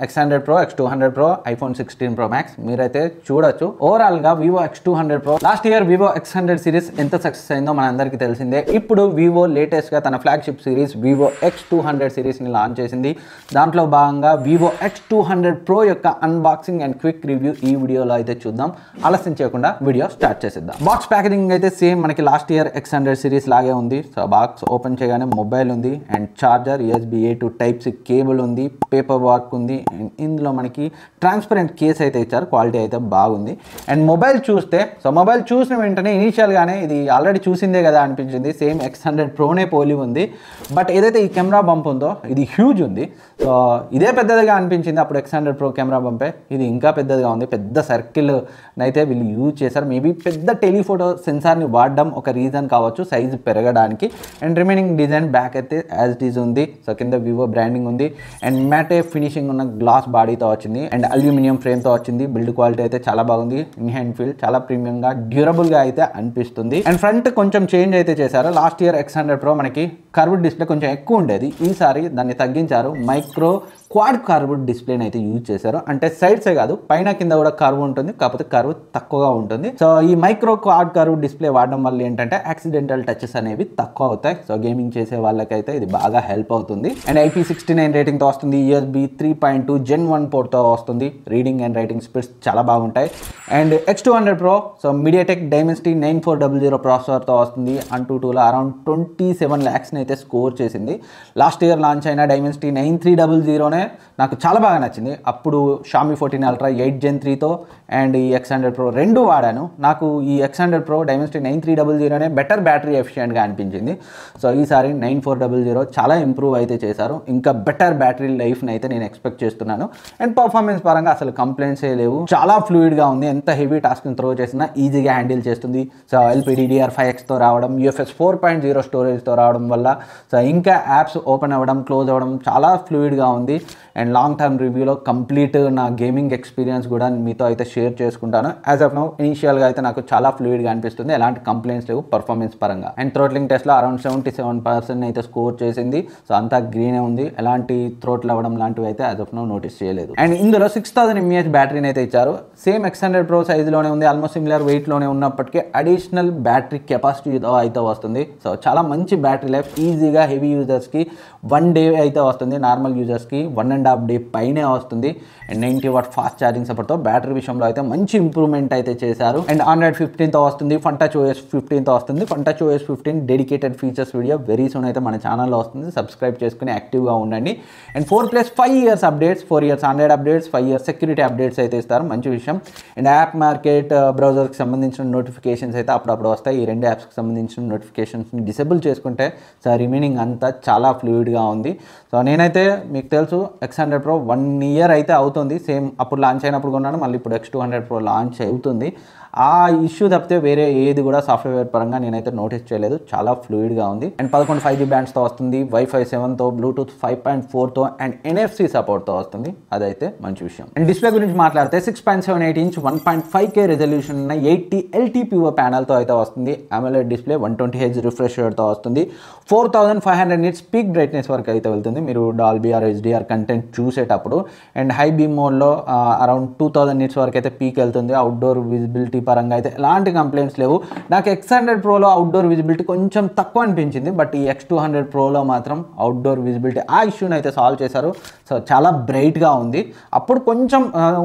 X100 Pro, X200 Pro, iPhone 16 Pro Max మీరైతే చూడొచ్చు. Overall గా Vivo X200 Pro last year Vivo X100 series ఎంత success అయిందో మనందరికీ తెలిసిందే. ఇప్పుడు Vivo లేటెస్ట్ గా తన flagship series Vivo X200 series ని లాంచ్ చేసింది. దాంట్లో భాగంగా Vivo X200 Pro యొక్క అన్బాక్సింగ్ అండ్ క్విక్ రివ్యూ ఈ వీడియోలో అయితే చూద్దాం. ఆలస్యం చేయకుండా వీడియో స్టార్ట్ చేసేద్దాం. బాక్స్ ప్యాకేజింగ్ అయితే సేమ్ మనకి లాస్ట్ ఇయర్ X100 సిరీస్ లాగే ఉంది. సో బాక్స్ ఓపెన్ చేయగానే మొబైల్ ఉంది and charger USB-A to Type-C cable ఉంది, పేపర్ వర్క్ ఉంది. ఇందులో మనకి ట్రాన్స్పరెంట్ కేస్ అయితే ఇచ్చారు, క్వాలిటీ అయితే బాగుంది. అండ్ మొబైల్ చూస్తే మొబైల్ చూసిన వెంటనే ఇనీషియల్గానే ఇది ఆల్రెడీ చూసిందే కదా అనిపించింది. సేమ్ X100 Proనే పోలి ఉంది. బట్ ఏదైతే ఈ కెమెరా బంప్ ఉందో ఇది హ్యూజ్ ఉంది. సో ఇదే పెద్దదిగా అనిపించింది అప్పుడు X100 Pro కెమెరా బంపే. ఇది ఇంకా పెద్దదిగా ఉంది. పెద్ద సర్కిల్ అయితే వీళ్ళు యూజ్ చేశారు. మేబీ పెద్ద టెలిఫోటో సెన్సార్ని వాడడం ఒక రీజన్ కావచ్చు సైజు పెరగడానికి. అండ్ రిమైనింగ్ డిజైన్ బ్యాక్ అయితే యాజ్ ఇట్ ఈజ్ ఉంది. సో కింద వివో బ్రాండింగ్ ఉంది అండ్ మ్యాటే ఫినిషింగ్ ఉన్న గ్లాస్ బాడీతో వచ్చింది అండ్ అల్యూమినియం ఫ్రేమ్తో వచ్చింది. బిల్డ్ క్వాలిటీ అయితే చాలా బాగుంది. ఇన్ హ్యాండ్ ఫీల్ చాలా ప్రీమియంగా డ్యూరబుల్గా అయితే అనిపిస్తుంది. అండ్ ఫ్రంట్ కొంచెం చేంజ్ అయితే చేశారు. లాస్ట్ ఇయర్ X100 Pro మనకి కర్వ్డ్ డిస్ప్లే కొంచెం ఎక్కువ ఉండేది. ఈసారి దాన్ని తగ్గించారు. మైక్రో క్వాడ్ కర్వ్డ్ డిస్ప్లేని అయితే యూజ్ చేశారు. అంటే సైడ్సే కాదు పైన కింద కూడా కర్వ్ ఉంటుంది, కాకపోతే కర్వ్ తక్కువగా ఉంటుంది. సో ఈ మైక్రో క్వాడ్ కర్వ్ డిస్ప్లే వాడడం వల్ల ఏంటంటే యాక్సిడెంటల్ టచెస్ అనేవి తక్కువ అవుతాయి. సో గేమింగ్ చేసే వాళ్ళకైతే ఇది బాగా హెల్ప్ అవుతుంది. అండ్ IP69 రేటింగ్తో వస్తుంది. USB 3.2 Gen 1 పోర్ట్తో వస్తుంది. రీడింగ్ అండ్ రైటింగ్ స్పీడ్స్ చాలా బాగుంటాయి. And X200 Pro MediaTek Dimensity 9400 ప్రాసెసర్తో వస్తుంది. AnTuTuలో అరౌండ్ 27 lakhs అయితే స్కోర్ చేసింది. లాస్ట్ ఇయర్ లాంచ్ అయిన Dimensity 9300 నాకు చాలా బాగా నచ్చింది. అప్పుడు Xiaomi 14 Ultra 8 Gen 3తో అండ్ ఈ X100 Pro రెండు వాడాను. నాకు ఈ X100 Pro Dimensity 9300 better battery ఎఫిషియెంట్గా అనిపించింది. సో ఈసారి 9400 చాలా ఇంప్రూవ్ అయితే చేశారు. ఇంకా బెటర్ బ్యాటరీ లైఫ్ని అయితే నేను ఎక్స్పెక్ట్ చేస్తున్నాను. అండ్ పర్ఫార్మెన్స్ పరంగా అసలు కంప్లైంట్స్ ఏ లేవు. చాలా ఫ్లూయిడ్గా ఉంది. ఎంత హెవీ టాస్క్ని త్రో చేసినా ఈజీగా హ్యాండిల్ చేస్తుంది. సో LPDDR5Xతో రావడం, UFS 4.0 స్టోరేజ్తో రావడం వల్ల సో ఇంకా యాప్స్ ఓపెన్ అవ్వడం, క్లోజ్ అవ్వడం చాలా ఫ్లూయిడ్గా ఉంది. అండ్ లాంగ్ టర్మ్ రివ్యూలో కంప్లీట్ నా గేమింగ్ ఎక్స్పీరియన్స్ కూడా మీతో అయితే షేర్ చేసుకుంటాను. యాజ్ ఆఫ్ నౌ ఇనిషియల్గా అయితే నాకు చాలా ఫ్లూయిడ్గా అనిపిస్తుంది. ఎలాంటి కంప్లైంట్స్ లేవు పర్ఫార్మెన్స్ పరంగా. అండ్ థ్రోట్లింగ్ టెస్ట్లో అరౌండ్ 77% అయితే స్కోర్ చేసింది. సో అంతా గ్రీనే ఉంది. ఎలాంటి థ్రోట్లు అవ్వడం లాంటివి అయితే యాజ్ ఆఫ్ నౌ నోటీస్ చేయలేదు. అండ్ ఇందులో 6000 mAh బ్యాటరీని అయితే ఇచ్చారు. సేమ్ X100 Pro సైజులోనే ఉంది. ఆల్మోస్ట్ సిమిలర్ వెయిట్లోనే ఉన్నప్పటికీ అడిషనల్ బ్యాటరీ కెపాసిటీతో అయితే వస్తుంది. సో చాలా మంచి బ్యాటరీ లైఫ్. ఈజీగా హెవీ యూజర్స్కి 1 day అయితే వస్తుంది. నార్మల్ యూజర్స్కి 1.5 day పైనే వస్తుంది. అండ్ 90 watt ఫాస్ట్ ఛార్జింగ్ సపోర్ట్తో బ్యాటరీ విషయంలో అయితే మంచి ఇంప్రూవ్మెంట్ అయితే చేశారు. అండ్ Android 15తో వస్తుంది. FunTouch OS 15తో వస్తుంది. FunTouch OS 15 dedicated features video very soon అయితే మన ఛానల్లో వస్తుంది. సబ్స్క్రైబ్ చేసుకుని యాక్టివ్గా ఉండండి. And 4+5 years updates, 4 years Android updates, 5 years security updates అయితే ఇస్తారు. మంచి విషయం. అండ్ యాప్ మార్కెట్ బ్రౌజర్కి సంబంధించిన నోటిఫికేషన్స్ అయితే అప్పుడప్పుడు వస్తాయి. ఈ రెండు యాప్స్కి సంబంధించిన నోటిఫికేషన్స్ని డిసేబుల్ చేసుకుంటే సో రిమైనింగ్ అంతా చాలా ఫ్లూయిడ్గా ఉంది. సో నేనైతే మీకు తెలుసు X100 Pro 1 year అయితే అవుతుంది. సేమ్ అప్పుడు లాంచ్ అయినప్పుడు కొన్నాను, మళ్ళీ ఇప్పుడు X200 Pro లాంచ్ అవుతుంది. ఆ ఇష్యూ తప్పితే వేరే ఏది కూడా సాఫ్ట్వేర్ పరంగా నేనైతే నోటీస్ చేయలేదు. చాలా ఫ్లూయిడ్గా ఉంది. అండ్ 11 5G బ్యాండ్స్తో వస్తుంది. Wi-Fi 7తో, Bluetooth 5.4తో అండ్ NFC సపోర్ట్తో వస్తుంది. అదైతే మంచి విషయం. అండ్ డిస్ప్లే గురించి మాట్లాడితే 6.78 inch 1.5K రెజల్యూషన్ ఉన్న 80 LTPO ప్యానల్తో అయితే వస్తుంది. AMOLED డిస్ప్లే 120Hz రిఫ్రెష్ రేట్తో వస్తుంది. 4500 nits పీక్ బ్రైట్నెస్ వరకు అయితే వెళ్తుంది మీరు డాల్బీ ఆర్ HDR కంటెంట్ చూసేటప్పుడు. అండ్ హై బీమ్ మోడ్లో అరౌండ్ 2000 nits వరకు అయితే పీక్ వెళ్తుంది. అవుట్డోర్ విజిబిలిటీ పరంగా అయితే ఎలాంటి కంప్లైంట్స్ లేవు. నాకు X100 Proలో అవుట్డోర్ విజిబిలిటీ కొంచెం తక్కువ అనిపించింది. బట్ ఈ X200 Proలో మాత్రం అవుట్డోర్ విజిబిలిటీ ఆ ఇష్యూని అయితే సాల్వ్ చేశారు. సో చాలా బ్రైట్గా ఉంది. అప్పుడు కొంచెం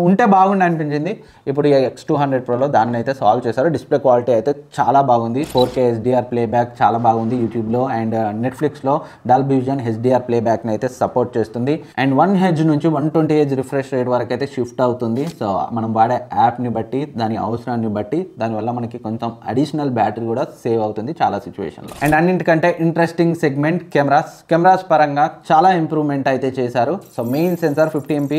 ఉంటే బాగుండి అనిపించింది. ఇప్పుడు ఈ X200 Proలో దాన్ని అయితే సాల్వ్ చేశారు. డిస్ప్లే క్వాలిటీ అయితే చాలా బాగుంది. 4K HDR ప్లేబ్యాక్ చాలా బాగుంది యూట్యూబ్లో. అండ్ నెట్ఫ్లిక్స్లో డాల్బీ విజన్ HDR ప్లేబ్యాక్ని అయితే సపోర్ట్ చేస్తుంది. అండ్ 1Hz నుంచి 120Hz రిఫ్రెష్ రేట్ వరకు అయితే షిఫ్ట్ అవుతుంది. సో మనం వాడే యాప్ని బట్టి, దాని అవసరాన్ని బట్టి, దానివల్ల మనకి కొంచెం అడిషనల్ బ్యాటరీ కూడా సేవ్ అవుతుంది చాలా సిచ్యువేషన్లో. అండ్ అన్నింటికంటే ఇంట్రెస్టింగ్ సెగ్మెంట్ కెమెరాస్ పరంగా చాలా ఇంప్రూవ్మెంట్ అయితే చేశారు. So main sensor 50MP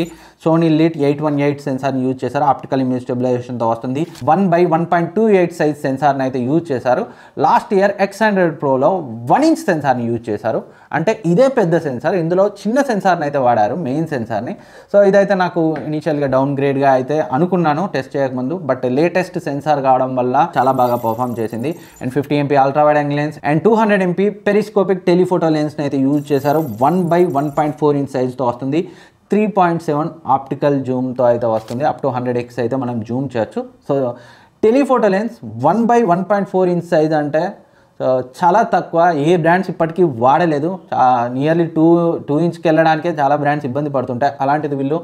Sony Lit 818 సెన్సార్ని యూజ్ చేశారు. ఆప్టికల్ ఇమేజ్ స్టెబిలైజేషన్తో వస్తుంది. 1/1.28 సైజ్ సెన్సార్ని అయితే యూజ్ చేశారు. లాస్ట్ ఇయర్ X100 Proలో 1 inch సెన్సార్ని యూజ్ చేశారు. అంటే ఇదే పెద్ద సెన్సార్. ఇందులో చిన్న సెన్సార్ని అయితే వాడారు, మెయిన్ సెన్సార్ని. సో ఇదైతే నాకు ఇనిషియల్గా డౌన్ గ్రేడ్గా అయితే అనుకున్నాను టెస్ట్ చేయకముందు. బట్ లేటెస్ట్ సెన్సార్ కావడం వల్ల చాలా బాగా పర్ఫామ్ చేసింది. And 50MP ultra wide angle lens and 200MP periscopic telephoto లెన్స్ని అయితే యూజ్ చేశారు. 1/1.4 inch సైజ్తో వస్తుంది. 3.7 ఆప్టికల్ జూమ్తో అయితే వస్తుంది. అప్ టు 100x అయితే మనం జూమ్ చేయొచ్చు. So telephoto lens 1/1.4 inch size అంటే చాలా తక్కువ. ఏ బ్రాండ్స్ ఇప్పటికీ వాడలేదు. నియర్లీ 2 ఇంచ్కి వెళ్ళడానికే చాలా బ్రాండ్స్ ఇబ్బంది పడుతుంటాయి. అలాంటిది వీళ్ళు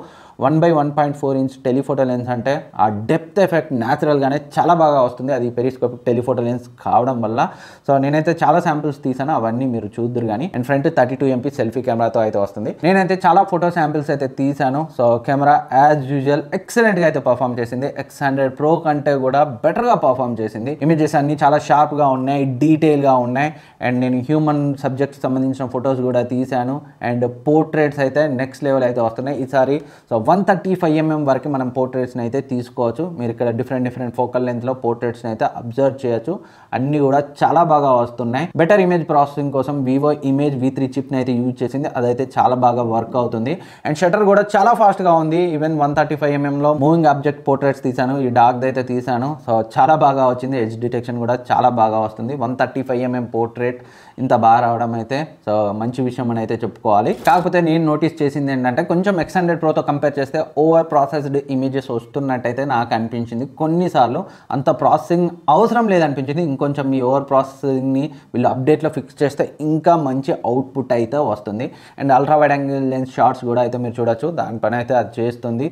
1/1.4 ఇంచ్ టెలిఫోటో లెన్స్ అంటే ఆ డెప్త్ ఎఫెక్ట్ న్యాచురల్గానే చాలా బాగా వస్తుంది. అది పెరిస్కోపిక్ టెలిఫోటో లెన్స్ కావడం వల్ల. సో నేనైతే చాలా శాంపిల్స్ తీసాను, అవన్నీ మీరు చూద్దరు కానీ. అండ్ ఫ్రంట్ 32 MP సెల్ఫీ కెమెరాతో అయితే వస్తుంది. నేనైతే చాలా ఫోటో శాంపిల్స్ అయితే తీసాను. సో కెమెరా యాజ్ యూజువల్ ఎక్సలెంట్గా అయితే పర్ఫామ్ చేసింది. X100 Pro కంటే కూడా బెటర్గా పర్ఫామ్ చేసింది. ఇమేజెస్ అన్ని చాలా షార్ప్గా ఉన్నాయి, డీటెయిల్గా ఉన్నాయి. అండ్ నేను హ్యూమన్ సబ్జెక్ట్కి సంబంధించిన ఫొటోస్ కూడా తీసాను. అండ్ పోర్ట్రేట్స్ అయితే నెక్స్ట్ లెవెల్ అయితే వస్తున్నాయి ఈసారి. సో 135 mm వరకు మనం పోర్ట్రేట్స్ని అయితే తీసుకోవచ్చు. మీరు ఇక్కడ డిఫరెంట్ ఫోకల్ లెంత్లో పోర్ట్రేట్స్ని అయితే అబ్జర్వ్ చేయొచ్చు. అన్నీ కూడా చాలా బాగా వస్తున్నాయి. బెటర్ ఇమేజ్ ప్రాసెసింగ్ కోసం వివో ఇమేజ్ V3 చిప్ని అయితే యూజ్ చేసింది. అదైతే చాలా బాగా వర్క్ అవుతుంది. అండ్ షటర్ కూడా చాలా ఫాస్ట్గా ఉంది. ఈవెన్ 135 mmలో మూవింగ్ ఆబ్జెక్ట్ పోర్ట్రేట్స్ తీసాను, ఈ డాగ్ అయితే తీసాను. సో చాలా బాగా వచ్చింది. ఎడ్జ్ డిటెక్షన్ కూడా చాలా బాగా వస్తుంది. 135 mm పోర్ట్రేట్ ఇంత బాగా రావడం అయితే సో మంచి విషయం అని అయితే చెప్పుకోవాలి. కాకపోతే నేను నోటీస్ చేసింది ఏంటంటే కొంచెం X100 Proతో కంపేర్ చేస్తే ఓవర్ ప్రాసెస్డ్ ఇమేజెస్ వస్తున్నట్టయితే నాకు అనిపించింది. కొన్నిసార్లు అంత ప్రాసెసింగ్ అవసరం లేదనిపించింది. ఇంకొంచెం ఈ ఓవర్ ప్రాసెసింగ్ని వీళ్ళు అప్డేట్లో ఫిక్స్ చేస్తే ఇంకా మంచి అవుట్పుట్ అయితే వస్తుంది. And ultra wide angle lens shots కూడా అయితే మీరు చూడొచ్చు. దానిపైన అయితే అది చేస్తుంది.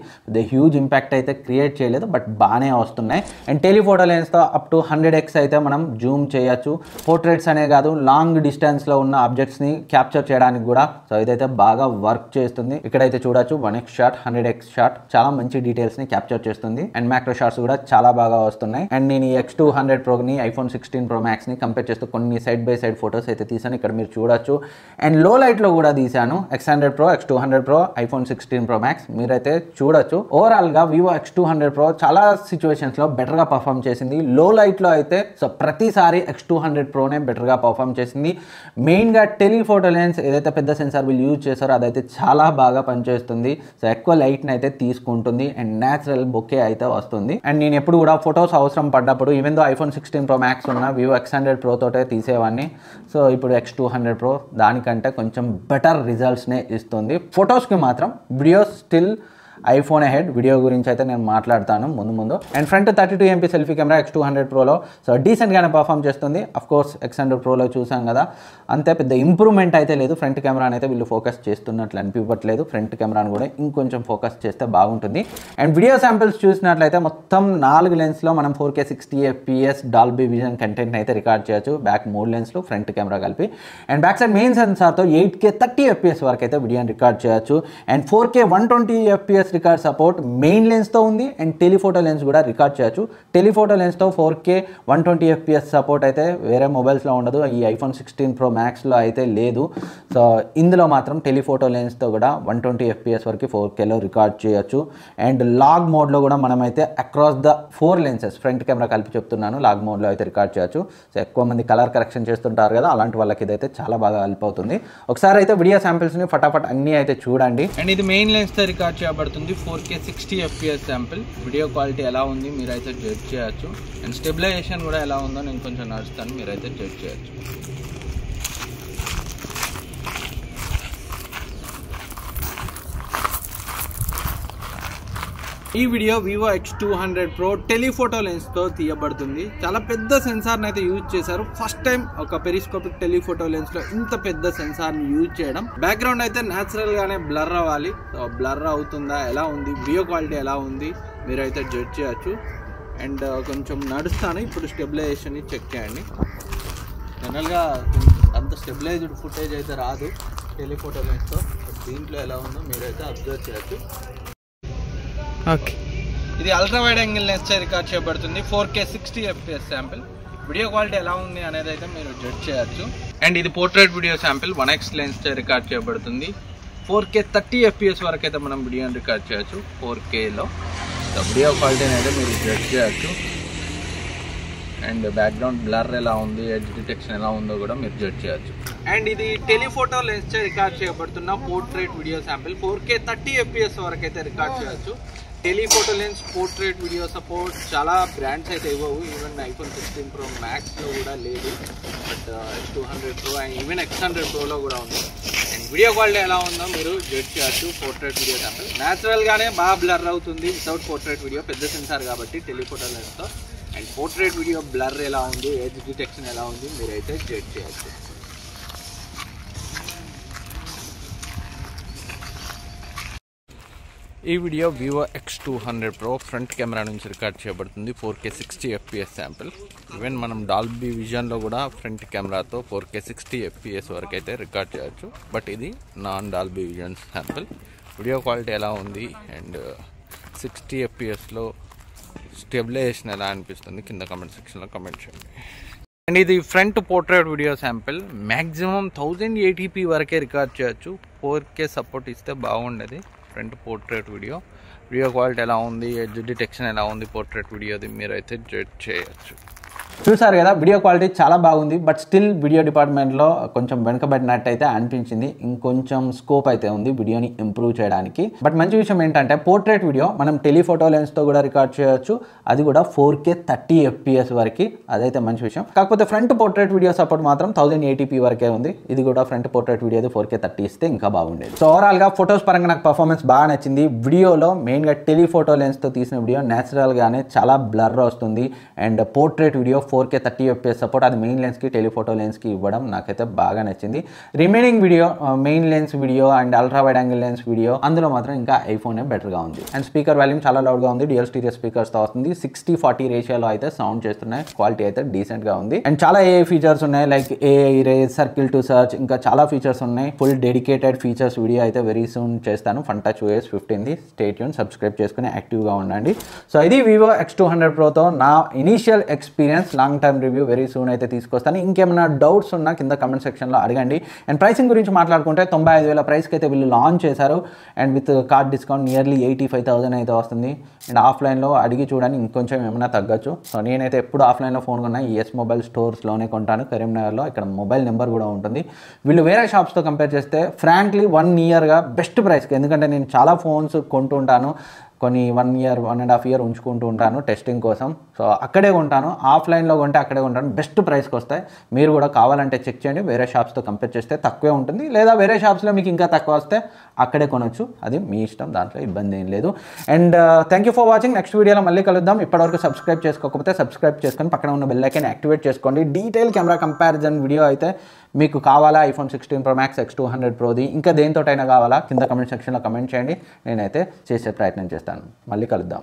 హ్యూజ్ ఇంపాక్ట్ అయితే క్రియేట్ చేయలేదు, బట్ బాగానే వస్తున్నాయి. అండ్ టెలిఫోటో లెన్స్తో అప్ టు 100x అయితే మనం జూమ్ చేయొచ్చు. పోర్ట్రేట్స్ అనే కాదు, లాంగ్ డిస్టెన్స్లో ఉన్న ఆబ్జెక్ట్స్ని క్యాప్చర్ చేయడానికి కూడా సో ఇదైతే బాగా వర్క్ చేస్తుంది. ఇక్కడైతే చూడొచ్చు 1x షాట్, 100x షాట్ చాలా మంచి డీటెయిల్స్ని క్యాప్చర్ చేస్తుంది. అండ్ మ్యాక్రో షాట్స్ కూడా చాలా బాగా వస్తున్నాయి. అండ్ నేను ఈ X200 Proని iPhone 16 Pro Maxని కంపేర్ చేస్తూ కొన్ని సైడ్ బై సైడ్ ఫొటోస్ అయితే తీసాను. ఇక్కడ మీరు చూడొచ్చు. అండ్ లో లైట్లో కూడా తీసాను. X100 Pro, X200 Pro, iPhone 16 Pro Max మీరైతే చూడొచ్చు. ఓవరాల్గా వివో X200 Pro చాలా సిచ్యువేషన్స్లో బెటర్గా పర్ఫామ్ చేసింది. లో లైట్లో అయితే సో ప్రతిసారి X200 Proనే బెటర్గా పర్ఫామ్ చేసింది. మెయిన్గా టెలిఫోటో లెన్స్ ఏదైతే పెద్ద సెన్సార్ వీళ్ళు యూజ్ చేస్తారో అదైతే చాలా బాగా పనిచేస్తుంది. సో ఎక్కువ లైట్ని అయితే తీసుకుంటుంది అండ్ న్యాచురల్ బొకే అయితే వస్తుంది. అండ్ నేను ఎప్పుడు కూడా ఫొటోస్ అవసరం పడ్డప్పుడు even though iPhone 16 Pro Max ఉన్న వివో X100 Pro తోటే తీసేవాడిని. సో ఇప్పుడు X200 Pro దానికంటే కొంచెం బెటర్ రిజల్ట్స్నే ఇస్తుంది. ఫొటోస్కి మాత్రం, videos still iPhone ahead. Video గురించి అయితే నేను మాట్లాడతాను ముందు. And front 32 MP selfie camera X200 Proలో సో డీసెంట్గానే పర్ఫామ్ చేస్తుంది. అఫ్కోర్స్ X100 Proలో చూసాం కదా, అంతే పెద్ద ఇంప్రూవ్మెంట్ అయితే లేదు. ఫ్రంట్ కెమెరాని అయితే వీళ్ళు ఫోకస్ చేస్తున్నట్లు అనిపించట్లేదు. ఫ్రంట్ కెమెరాను కూడా ఇంకొంచెం ఫోకస్ చేస్తే బాగుంటుంది. అండ్ వీడియో శాంపిల్స్ చూసినట్లయితే మొత్తం 4 లెన్స్లో మనం 4K 60 FPS డాల్బీ విజన్ కంటెంట్ని అయితే రికార్డ్ చేయొచ్చు. బ్యాక్ 3 లెన్స్లు, ఫ్రంట్ కెమెరా కలిపి. అండ్ బ్యాక్ సైడ్ మెయిన్ సెన్సార్తో 8K 30 FPS వరకు అయితే వీడియోని రికార్డ్ చేయొచ్చు. And 4K 120 FPS record support main లెన్స్తో ఉంది. అండ్ టెలిఫోటో లెన్స్ కూడా రికార్డ్ చేయొచ్చు. టెలిఫోటో లెన్స్తో 4K 120 FPS సపోర్ట్ అయితే వేరే మొబైల్స్లో ఉండదు. ఈ iPhone 16 Pro Maxలో అయితే లేదు. సో ఇందులో మాత్రం టెలిఫోటో లెన్స్తో కూడా 120 FPS వరకు 4Kలో రికార్డ్ చేయొచ్చు. అండ్ లాగ్ మోడ్లో కూడా మనమైతే across the 4 lenses, front camera కలిపి చెప్తున్నాను, లాగ్ మోడ్లో అయితే రికార్డ్ చేయొచ్చు. సో ఎక్కువ మంది కలర్ కరెక్షన్ చేస్తుంటారు కదా, అలాంటి వాళ్ళకి ఇదైతే చాలా బాగా హెల్ప్ అవుతుంది. ఒకసారి అయితే వీడియో శాంపిల్స్ని ఫటాఫట్ అన్నీ అయితే చూడండి. అండ్ ఇది మెయిన్ లెన్స్తో రికార్డ్ చేయబడుతుంది. 4K 60 FPS sample. Video quality ఎలా ఉంది మీరైతే జడ్జ్ చేయొచ్చు. అండ్ స్టెబిలైజేషన్ కూడా ఎలా ఉందో నేను కొంచెం నడుస్తాను, మీరైతే జడ్జ్ చేయొచ్చు. ఈ video Vivo X200 Pro telephoto లెన్స్తో తీయబడుతుంది. చాలా పెద్ద సెన్సార్ని అయితే యూజ్ చేశారు. ఫస్ట్ టైం ఒక పెరిస్కోపిక్ టెలిఫోటో లెన్స్లో ఇంత పెద్ద సెన్సార్ని యూజ్ చేయడం. బ్యాక్గ్రౌండ్ అయితే న్యాచురల్గానే బ్లర్ అవ్వాలి. బ్లర్ అవుతుందా, ఎలా ఉంది, వీడియో క్వాలిటీ ఎలా ఉంది మీరైతే జడ్జ్ చేయొచ్చు. అండ్ కొంచెం నడుస్తాను. ఇప్పుడు స్టెబిలైజేషన్ని చెక్ చేయండి. జనరల్గా అంత స్టెబిలైజ్డ్ ఫుటేజ్ అయితే రాదు టెలిఫోటో లెన్స్తో. దీంట్లో ఎలా ఉందో మీరైతే అబ్జర్వ్ చేయొచ్చు. ఓకే, ఇది అల్ట్రా వైడ్ యాంగిల్ లెన్స్తో రికార్డ్ చేయబడుతుంది. 4K 60 FPS sample. Video quality ఎలా ఉంది అనేది అయితే మీరు జడ్జ్ చేయొచ్చు. అండ్ ఇది పోర్ట్రేట్ వీడియో శాంపిల్ 1x లెన్స్తో రికార్డ్ చేయబడుతుంది. 4K 30 FPS వరకు అయితే మనం వీడియోని రికార్డ్ చేయొచ్చు 4Kలో. వీడియో క్వాలిటీని అయితే మీరు జడ్జ్ చేయొచ్చు. అండ్ బ్యాక్గ్రౌండ్ బ్లర్ ఎలా ఉంది, ఎడ్జ్ డిటెక్షన్ ఎలా ఉందో కూడా మీరు జడ్జ్ చేయొచ్చు. అండ్ ఇది టెలిఫోటో లెన్స్తో రికార్డ్ చేయబడుతున్న portrait video sample. 4K 30 FPS వరకు అయితే రికార్డ్ చేయొచ్చు. Telephoto lens portrait video support చాలా బ్రాండ్స్ అయితే ఇవ్వవు. ఈవెన్ iPhone 16 Pro Maxలో కూడా లేదు, but X200 Pro and even X100 Proలో కూడా ఉంది. అండ్ వీడియో క్వాలిటీ ఎలా ఉందో మీరు జడ్జ్ చేయొచ్చు. పోర్ట్రేట్ వీడియో శాంపిల్ న్యాచురల్గానే బాగా బ్లర్ అవుతుంది వితౌట్ పోర్ట్రేట్ వీడియో. పెద్ద సెన్సార్ కాబట్టి టెలిఫోటో లెన్స్తో. అండ్ పోర్ట్రేట్ వీడియో బ్లర్ ఎలా ఉంది, ఎడ్జ్ డిటెక్షన్ ఎలా ఉంది మీరైతే జడ్జ్ చేయొచ్చు. ఈ video Vivo X200 Pro front camera నుంచి రికార్డ్ చేయబడుతుంది. 4K 60 FPS sample. ఈవెన్ మనం డాల్బీ విజన్లో కూడా ఫ్రంట్ కెమెరాతో 4K 60 FPS వరకు అయితే రికార్డ్ చేయొచ్చు. బట్ ఇది non Dolby vision sample. Video quality ఎలా ఉంది అండ్ 60 FPSలో స్టెబిలైజేషన్ ఎలా అనిపిస్తుంది కింద కమెంట్ సెక్షన్లో కమెంట్ చేయండి. అండ్ ఇది front portrait video sample. Maximum 1080p వరకే రికార్డ్ చేయొచ్చు. 4K సపోర్ట్ ఇస్తే బాగుండేది. ఫ్రంట్ పోర్ట్రేట్ వీడియో క్వాలిటీ ఎలా ఉంది, ఎడ్జ్ డిటెక్షన్ ఎలా ఉంది పోర్ట్రేట్ వీడియోది మీరైతే జడ్జ్ చేయొచ్చు. చూసారు కదా, వీడియో క్వాలిటీ చాలా బాగుంది. బట్ స్టిల్ వీడియో డిపార్ట్మెంట్లో కొంచెం వెనకబడినట్టు అయితే అనిపించింది. ఇంకొంచెం స్కోప్ అయితే ఉంది వీడియోని ఇంప్రూవ్ చేయడానికి. బట్ మంచి విషయం ఏంటంటే పోర్ట్రేట్ వీడియో మనం టెలిఫోటో లెన్స్తో కూడా రికార్డ్ చేయొచ్చు. అది కూడా 4K 30 FPS వరకు. అదైతే మంచి విషయం. కాకపోతే ఫ్రంట్ పోర్ట్రేట్ వీడియో సపోర్ట్ మాత్రం 1080p వరకే ఉంది. ఇది కూడా ఫ్రంట్ పోర్ట్రేట్ వీడియోది 4K 30 ఇస్తే ఇంకా బాగుండేది. సో ఓవరాల్గా ఫొటోస్ పరంగా నాకు పర్ఫార్మెన్స్ బాగా నచ్చింది. వీడియోలో మెయిన్గా టెలిఫోటో లెన్స్తో తీసిన వీడియో న్యాచురల్గానే చాలా బ్లర్ వస్తుంది. And portrait video 4K 30 FPS support అది మెయిన్ లెన్స్కి టెలిఫోటో లెన్స్కి ఇవ్వడం నాకైతే బాగా నచ్చింది. Remaining video main lens video and ultra wide angle lens video అందులో మాత్రం ఇంకా ఐఫోనే బెటర్గా ఉంది. అండ్ స్పీకర్ వాల్యూమ్ చాలా లౌడ్గా ఉంది. డ్యూయల్ స్టీరియో స్పీకర్స్తో వస్తుంది. 60-40 రేషియోలో అయితే సౌండ్ చేస్తున్నాయి. క్వాలిటీ అయితే డీసెంట్గా ఉంది. అండ్ చాలా AI ఫీచర్స్ ఉన్నాయి like AI erase, circle to search, ఇంకా చాలా ఫీచర్స్ ఉన్నాయి. ఫుల్ డెడికేటెడ్ ఫీచర్స్ వీడియో అయితే వెరీ సూన్ చేస్తాను. ఫంటచ్ OS 15ది. స్టే ట్యూన్, సబ్స్క్రైబ్ చేసుకుని యాక్టివ్గా ఉండండి. సో ఇది వివో X200 Proతో నా initial experience. Long term review very soon అయితే తీసుకొస్తాను. ఇంకేమైనా డౌట్స్ ఉన్నా కింద కమెంట్ సెక్షన్లో అడగండి. అండ్ ప్రైసింగ్ గురించి మాట్లాడుకుంటే 95,000 ప్రైస్కి అయితే వీళ్ళు లాంచ్ చేశారు. And with card discount nearly 85,000 అయితే వస్తుంది. అండ్ ఆఫ్లైన్లో అడిగి చూడండి ఇంకొంచెం ఏమైనా తగ్గచ్చు. సో నేనైతే ఎప్పుడు ఆఫ్లైన్లో ఫోన్ కొన్నా ఎస్ మొబైల్ స్టోర్స్లోనే కొంటాను కరీంనగర్లో. ఇక్కడ మొబైల్ నెంబర్ కూడా ఉంటుంది. వీళ్ళు వేరే షాప్స్తో కంపేర్ చేస్తే ఫ్రాంక్లీ 1 ఇయర్గా బెస్ట్ ప్రైస్కి, ఎందుకంటే నేను చాలా ఫోన్స్ కొంటుంటాను, కొన్ని 1 ఇయర్ 1.5 ఇయర్ ఉంచుకుంటూ ఉంటాను టెస్టింగ్ కోసం. సో అక్కడే కొంటాను. ఆఫ్లైన్లో కొంటే అక్కడే కొంటాను. బెస్ట్ ప్రైస్కి వస్తాయి. మీరు కూడా కావాలంటే చెక్ చేయండి. వేరే షాప్స్తో కంపేర్ చేస్తే తక్కువే ఉంటుంది, లేదా వేరే షాప్స్లో మీకు ఇంకా తక్కువ వస్తే అక్కడే కొనొచ్చు. అది మీ ఇష్టం, దాంట్లో ఇబ్బంది ఏం లేదు. And thank you for watching. Next వీడియోలో మళ్ళీ కలుద్దాం. ఇప్పటివరకు సబ్స్క్రైబ్ చేసుకోకపోతే సబ్స్క్రైబ్ చేసుకొని పక్కన ఉన్న బెల్ ఐకాన్ యాక్టివేట్ చేసుకోండి. డీటెయిల్ కెమెరా కంపారిజన్ వీడియో అయితే మీకు కావాలా iPhone 16 Pro Max, X200 Proది, ఇంకా దేనితోటైనా కావాలా కింద కమెంట్ సెక్షన్లో కమెంట్ చేయండి. నేనైతే చేసే ప్రయత్నం చేస్తాను. మళ్ళీ కలుద్దాం.